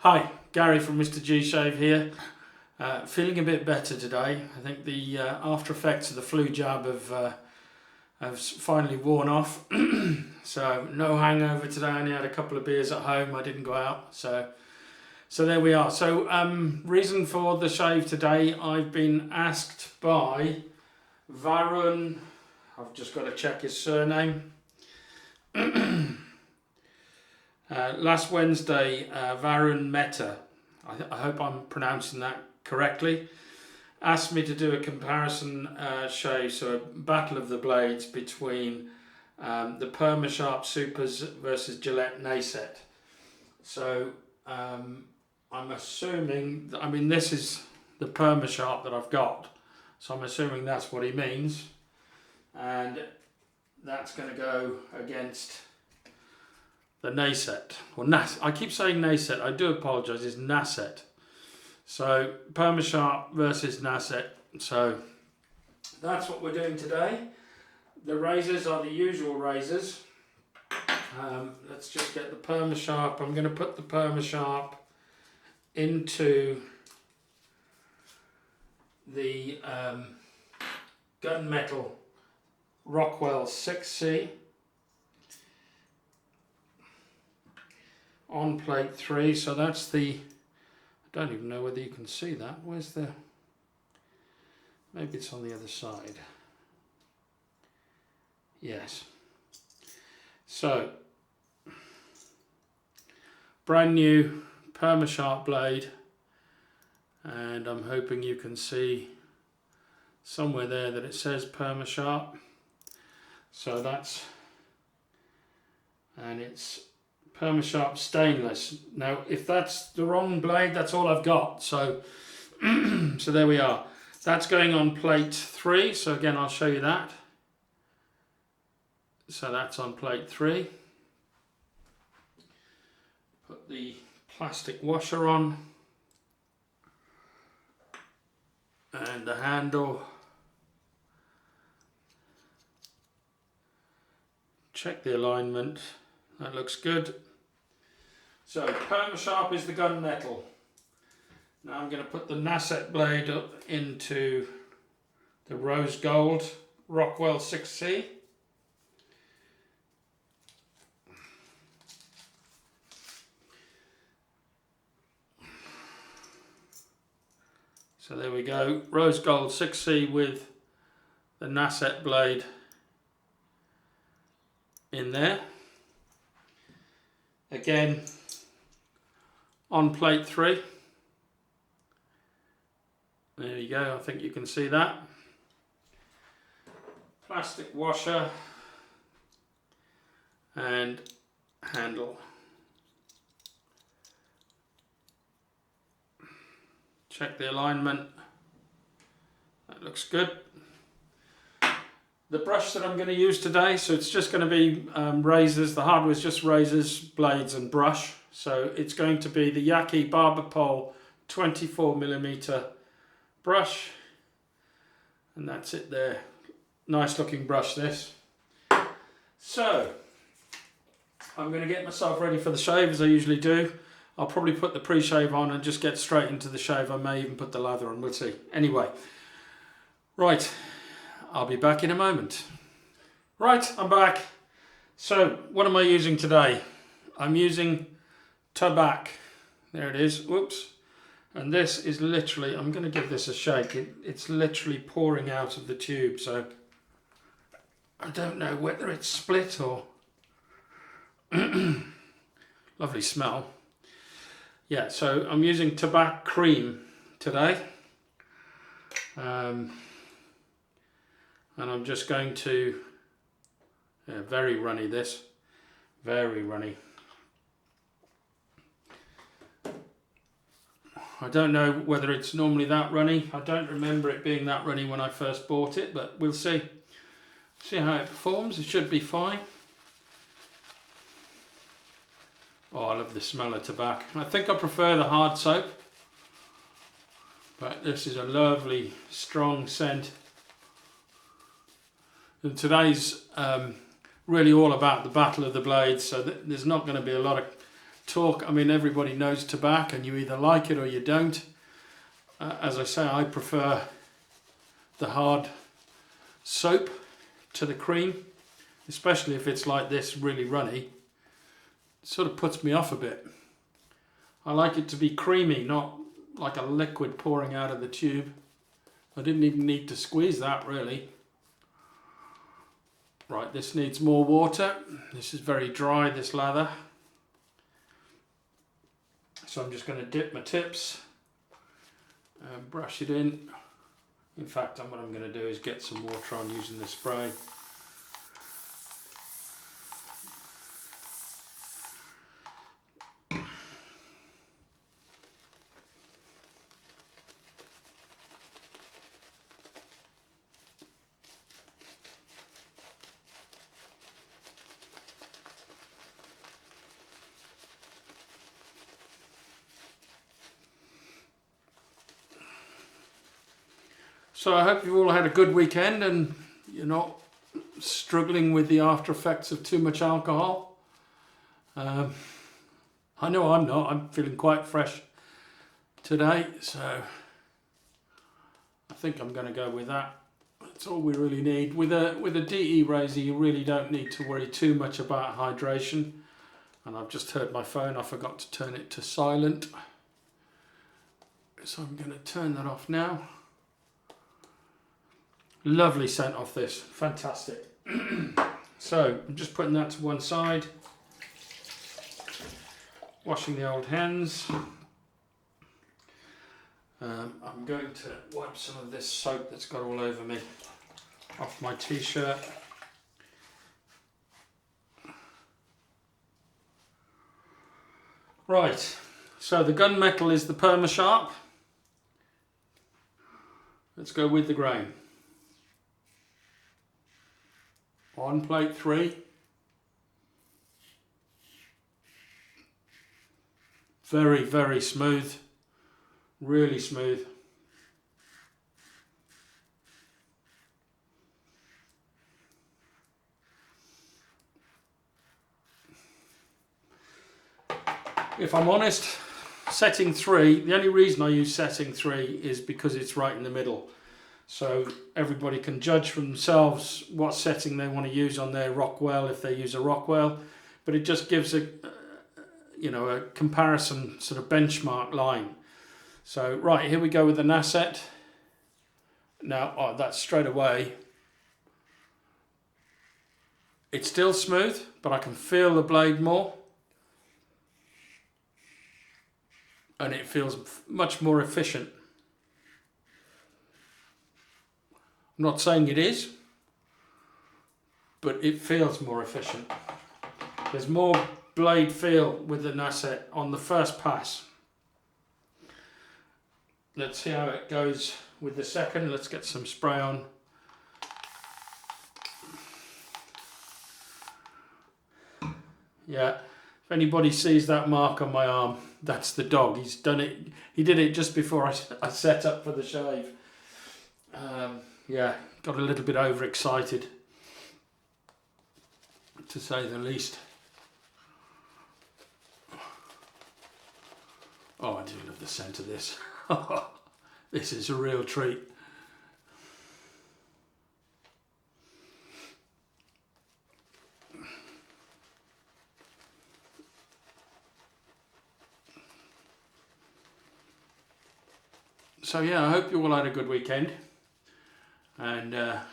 Hi, Gary from MrG Shave here. Feeling a bit better today. I think the after effects of the flu jab have finally worn off. So no hangover today. I only had a couple of beers at home. I didn't go out. So there we are. So reason for the shave today. I've been asked by Varun. I've just got to check his surname. Last Wednesday, Varun Mehta, I hope I'm pronouncing that correctly, asked me to do a comparison shave, so a battle of the blades between the Perma-Sharp Supers versus Gillette Nacet. So I'm assuming, this is the Perma-Sharp that I've got, so I'm assuming that's what he means, and that's going to go against the Nacet, or I keep saying Nacet, I do apologise, it's Nacet. So Perma-Sharp versus Nacet. So that's what we're doing today. The razors are the usual razors. Let's just get the Perma-Sharp. I'm going to put the Perma-Sharp into the Gunmetal Rockwell 6C. On plate 3, so that's the, I don't even know whether you can see that, where's the, maybe it's on the other side, yes. So brand new Perma-Sharp blade, and I'm hoping you can see somewhere there that it says Perma-Sharp. So that's, and it's Perma-Sharp stainless. Now if that's the wrong blade, that's all I've got, so so there we are. That's going on plate 3, so again I'll show you that. So that's on plate 3. Put the plastic washer on and the handle. Check the alignment, that looks good. So Perma-Sharp is the gunmetal. Now I'm going to put the Nacet blade up into the rose gold Rockwell 6C. So there we go, rose gold 6C with the Nacet blade in there. Again, on plate 3. There you go, I think you can see that. Plastic washer and handle. Check the alignment. That looks good. The brush that I'm going to use today, so it's just going to be razors. The hardware is just razors, blades and brush. So it's going to be the Yaqi barber-pole 24mm brush. And that's it there. Nice looking brush this. So I'm going to get myself ready for the shave as I usually do. I'll probably put the pre-shave on and just get straight into the shave. I may even put the lather on, we'll see. Anyway, right. I'll be back in a moment. Right, I'm back. So, what am I using today? I'm using Tabac. There it is. Whoops. And this is literally, I'm going to give this a shake. It's literally pouring out of the tube. So, I don't know whether it's split or... Lovely smell. Yeah, so I'm using Tabac cream today. And I'm just going to, very runny this, very runny. I don't know whether it's normally that runny. I don't remember it being that runny when I first bought it, but we'll see. See how it performs, it should be fine. Oh, I love the smell of Tabac. I think I prefer the hard soap, but this is a lovely, strong scent. And today's really all about the battle of the blades, so there's not going to be a lot of talk. I mean, everybody knows Tabac, and you either like it or you don't. As I say, I prefer the hard soap to the cream, especially if it's like this, really runny. It sort of puts me off a bit. I like it to be creamy, not like a liquid pouring out of the tube. I didn't even need to squeeze that, really. Right, this needs more water. This is very dry, this lather. So I'm just going to dip my tips and brush it in. In fact, what I'm going to do is get some water on using the spray. So I hope you've all had a good weekend and you're not struggling with the after effects of too much alcohol. I know I'm not. I'm feeling quite fresh today, so I think I'm going to go with that. That's all we really need. With a DE razor, you really don't need to worry too much about hydration. And I've just heard my phone. I forgot to turn it to silent. So I'm going to turn that off now. Lovely scent off this, fantastic. So I'm just putting that to one side, washing the old hands. I'm going to wipe some of this soap that's got all over me off my t-shirt. Right, so the Gunmetal is the Perma-Sharp. Let's go with the grain. On plate 3. Very, very smooth. Really smooth. If I'm honest, setting 3, the only reason I use setting 3 is because it's right in the middle. So everybody can judge for themselves what setting they want to use on their Rockwell if they use a Rockwell. But it just gives a comparison sort of benchmark line. So right, here we go with the Nacet. Now that's straight away. It's still smooth, but I can feel the blade more. And it feels much more efficient. I'm not saying it is, but it feels more efficient. There's more blade feel with the Nacet on the first pass. Let's see how it goes with the second. Let's get some spray on. Yeah, if anybody sees that mark on my arm, that's the dog. He's done it. He did it just before I set up for the shave. Yeah, got a little bit overexcited, to say the least. Oh, I do love the scent of this. This is a real treat. So yeah, I hope you all had a good weekend. And that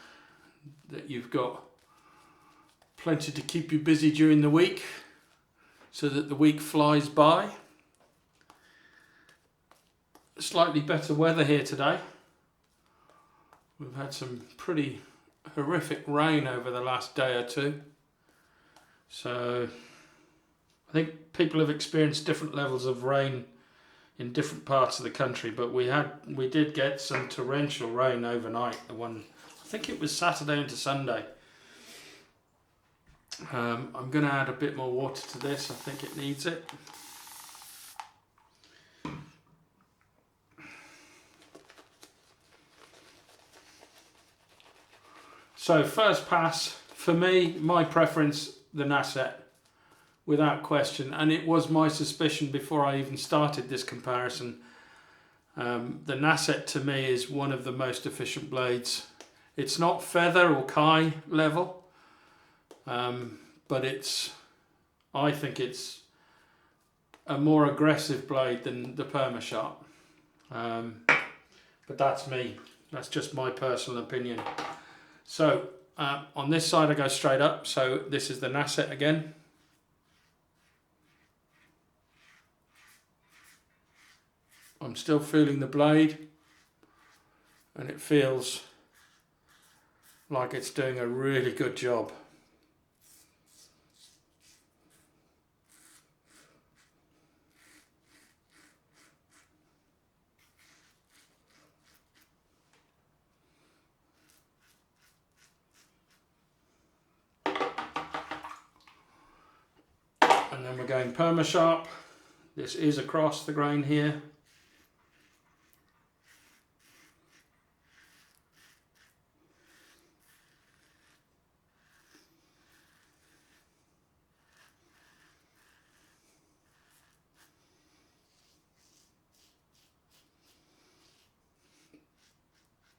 you've got plenty to keep you busy during the week so that the week flies by. Slightly better weather here today. We've had some pretty horrific rain over the last day or two. So I think people have experienced different levels of rain in different parts of the country, but we did get some torrential rain overnight. I think it was Saturday into Sunday. I'm going to add a bit more water to this. I think it needs it. So first pass, for me, my preference, the Nacet. without question, and it was my suspicion before I even started this comparison. The Nacet to me is one of the most efficient blades. It's not feather or Kai level, but I think it's a more aggressive blade than the Perma-Sharp. But that's me. That's just my personal opinion. So on this side I go straight up. So this is the Nacet again. I'm still feeling the blade, and it feels like it's doing a really good job. And then we're going Perma-Sharp. This is across the grain here.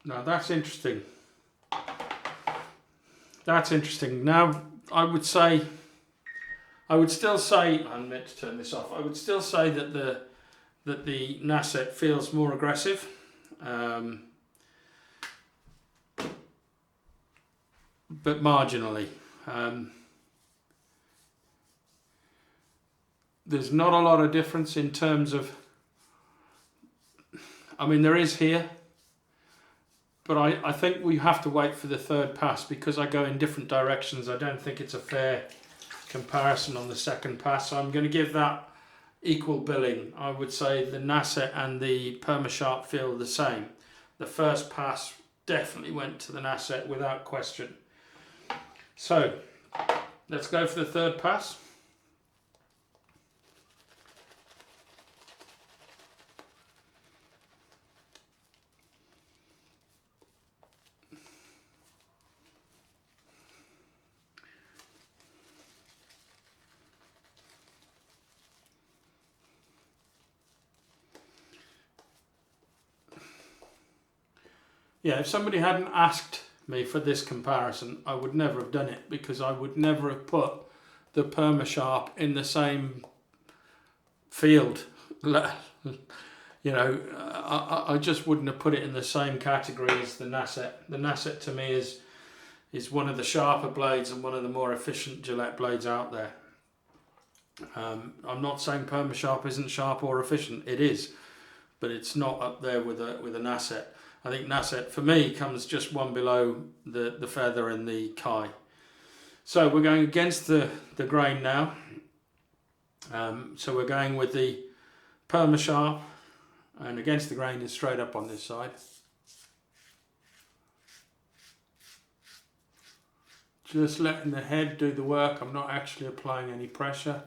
Now that's interesting. That's interesting. Now I would still say, I meant to turn this off. I would still say that the Nacet feels more aggressive. But marginally. There's not a lot of difference in terms of, I mean there is here, but I think we have to wait for the third pass because I go in different directions. I don't think it's a fair comparison on the second pass, so I'm going to give that equal billing. I would say the Nacet and the Perma-Sharp feel the same. The first pass definitely went to the Nacet without question. So let's go for the third pass. Yeah, if somebody hadn't asked me for this comparison, I would never have done it because I would never have put the Perma-Sharp in the same field. You know, I just wouldn't have put it in the same category as the Nacet. The Nacet to me is one of the sharper blades and one of the more efficient Gillette blades out there. I'm not saying Perma-Sharp isn't sharp or efficient. It is, but it's not up there with a Nacet. I think Nacet for me comes just one below the feather and the Kai. So we're going against the grain now. So we're going with the Perma-Sharp, and against the grain is straight up on this side. Just letting the head do the work. I'm not actually applying any pressure.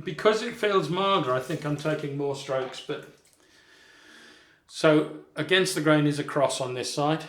Because it feels milder, I think I'm taking more strokes, but so against the grain is a cross on this side.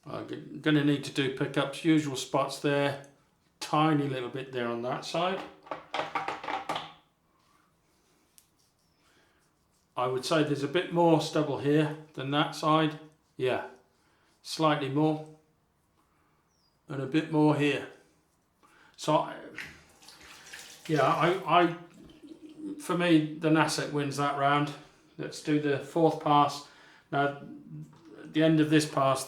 I'm going to need to do pickups, usual spots there, tiny little bit there on that side. I would say there's a bit more stubble here than that side. Yeah, slightly more. And a bit more here. So, yeah, for me, the Nacet wins that round. Let's do the fourth pass. Now, at the end of this pass,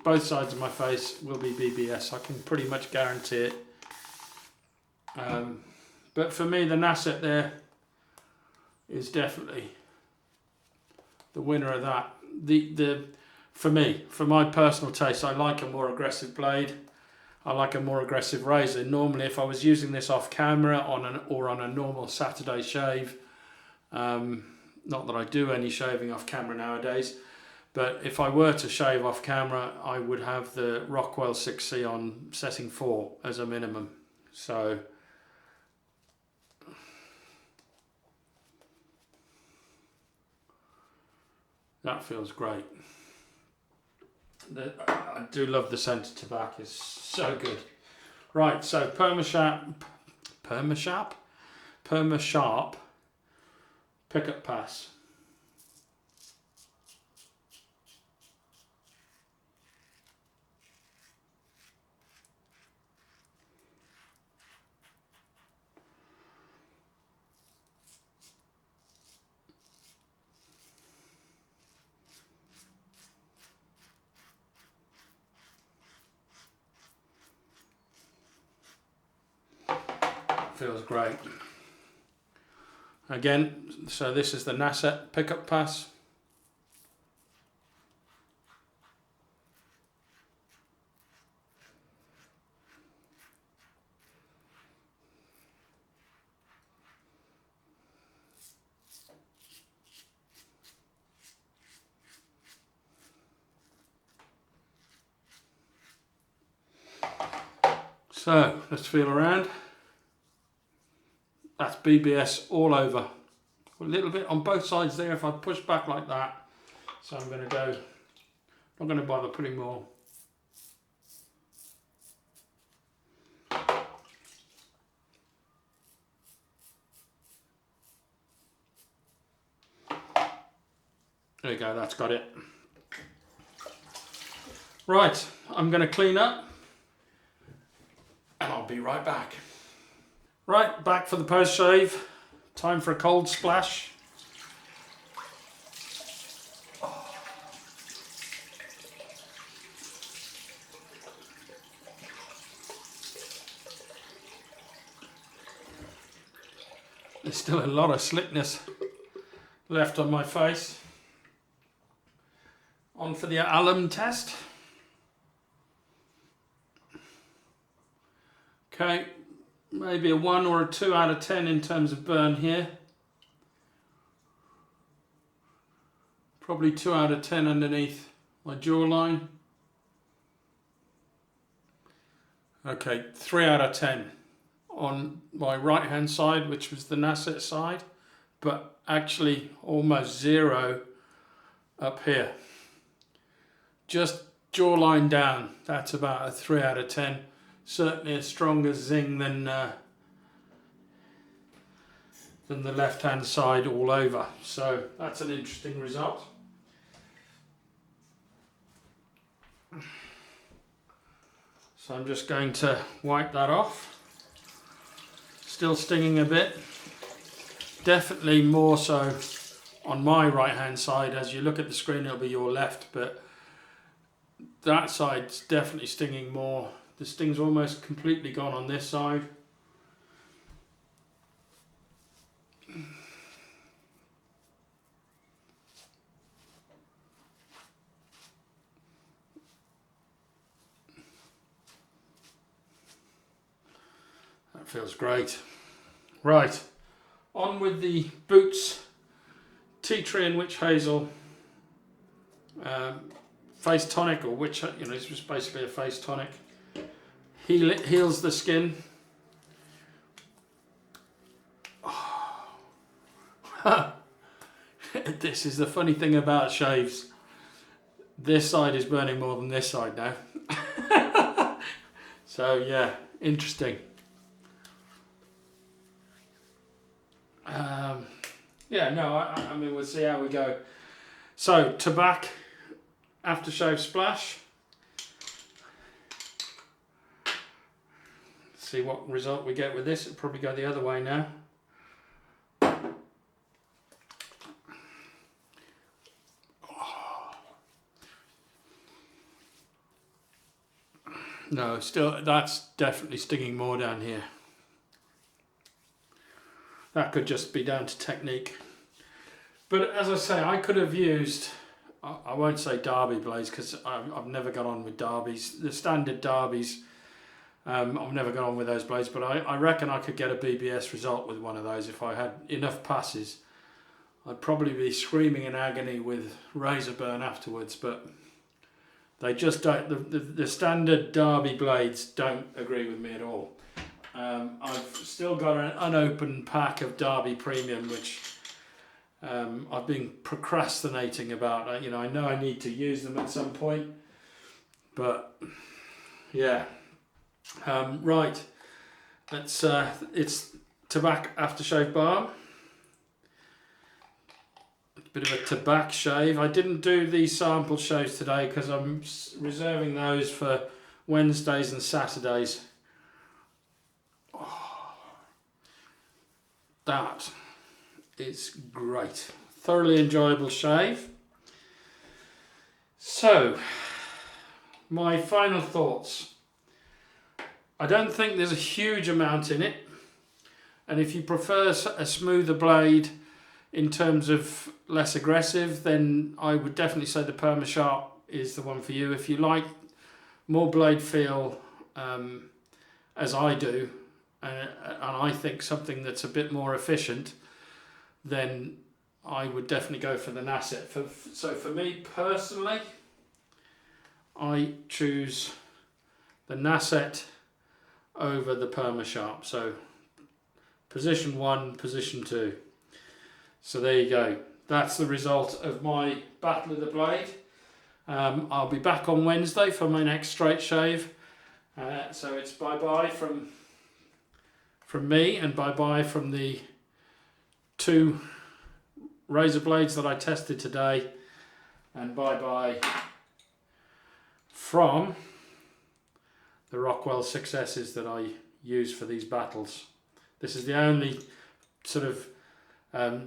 both sides of my face will be BBS. I can pretty much guarantee it. But for me, the Nacet there is definitely the winner of that. For me, for my personal taste, I like a more aggressive blade. I like a more aggressive razor. Normally, if I was using this off camera or on a normal Saturday shave, not that I do any shaving off camera nowadays, but if I were to shave off camera, I would have the Rockwell 6C on setting 4 as a minimum. So that feels great. I do love the scent of Tabac, it's so good. Right, so Perma-Sharp pickup pass. Feels great. Again, so this is the Nacet pickup pass. So let's feel around. That's BBS all over. A little bit on both sides there if I push back like that. So I'm going to go, not going to bother putting more. There you go, that's got it. Right, I'm going to clean up and I'll be right back. Right, back for the post shave. Time for a cold splash. There's still a lot of slickness left on my face. On for the alum test. Okay. Maybe a 1 or a 2 out of 10 in terms of burn here. Probably 2 out of 10 underneath my jawline. Okay, 3 out of 10 on my right hand side, which was the Nacet side, but actually almost 0 up here. Just jawline down, that's about a 3 out of 10. Certainly a stronger zing than the left-hand side all over. So that's an interesting result. So I'm just going to wipe that off. Still stinging a bit. Definitely more so on my right-hand side. As you look at the screen, it'll be your left, but that side's definitely stinging more. The sting's almost completely gone on this side. That feels great. Right, on with the Boots Tea Tree and Witch Hazel face tonic, or which, this was basically a face tonic. Heals the skin. Oh. This is the funny thing about shaves. This side is burning more than this side now. So yeah, interesting. Yeah, no, I mean, we'll see how we go. So, Tabac aftershave splash. See what result we get with this. It'll probably go the other way now. No, still, that's definitely stinging more down here. that could just be down to technique. But as I say, I could have used, I won't say Derby blades because I've never got on with Derbys. The standard Derbys, I've never got on with those blades, but I reckon I could get a BBS result with one of those if I had enough passes. I'd probably be screaming in agony with razor burn afterwards, but they just don't, the standard Derby blades don't agree with me at all. I've still got an unopened pack of Derby Premium, which I've been procrastinating about. I know I need to use them at some point, but yeah. Right, it's Tabac aftershave balm. A bit of a Tabac shave. I didn't do these sample shows today because I'm reserving those for Wednesdays and Saturdays. Oh, that is great. Thoroughly enjoyable shave. So, my final thoughts. I don't think there's a huge amount in it, and if you prefer a smoother blade in terms of less aggressive, then I would definitely say the Perma-Sharp is the one for you. If you like more blade feel, as I do, and I think something that's a bit more efficient, then I would definitely go for the Nacet. So for me personally, I choose the Nacet over the Perma-Sharp. So position 1, position 2. So there you go. That's the result of my battle of the blade. I'll be back on Wednesday for my next straight shave. So it's bye-bye from me, and bye-bye from the 2 razor blades that I tested today, and bye-bye from the Rockwell 6S's that I use for these battles. This is the only sort of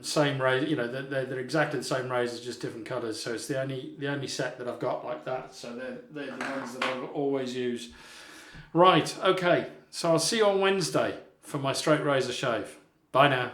same razor, they're exactly the same razors, just different colours. So it's the only set that I've got like that. So they're the ones that I'll always use. Right, okay. So I'll see you on Wednesday for my straight razor shave. Bye now.